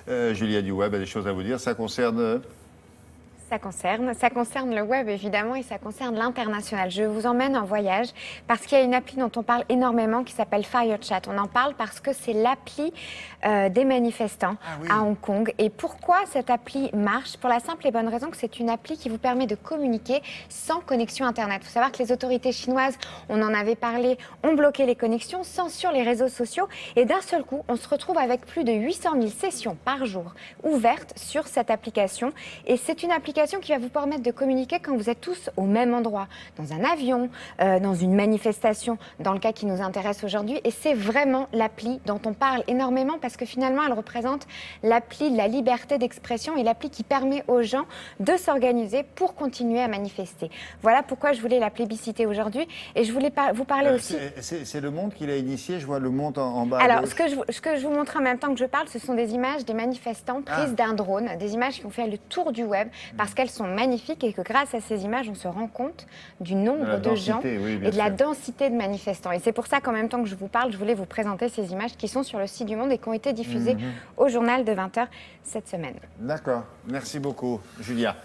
Julia du Web a des choses à vous dire. Ça concerne... Ça concerne le web évidemment et ça concerne l'international. Je vous emmène en voyage parce qu'il y a une appli dont on parle énormément qui s'appelle FireChat. On en parle parce que c'est l'appli des manifestants à Hong Kong. Et pourquoi cette appli marche? Pour la simple et bonne raison que c'est une appli qui vous permet de communiquer sans connexion Internet. Il faut savoir que les autorités chinoises, on en avait parlé, ont bloqué les connexions, censurent les réseaux sociaux et d'un seul coup, on se retrouve avec plus de 800 000 sessions par jour ouvertes sur cette application. Et c'est une application qui va vous permettre de communiquer quand vous êtes tous au même endroit, dans un avion, dans une manifestation, dans le cas qui nous intéresse aujourd'hui. Et c'est vraiment l'appli dont on parle énormément parce que finalement, elle représente l'appli de la liberté d'expression et l'appli qui permet aux gens de s'organiser pour continuer à manifester. Voilà pourquoi je voulais la plébisciter aujourd'hui. Et je voulais vous parler aussi... C'est Le Monde qui l'a initié, je vois Le Monde en bas. Alors, ce que je vous montre en même temps que je parle, ce sont des images des manifestants prises d'un drone, des images qui ont fait le tour du web parce qu'elles sont magnifiques et que grâce à ces images, on se rend compte du nombre de gens et de la densité de manifestants. Et c'est pour ça qu'en même temps que je vous parle, je voulais vous présenter ces images qui sont sur le site du Monde et qui ont été diffusées au journal de 20h cette semaine. D'accord, merci beaucoup, Julia.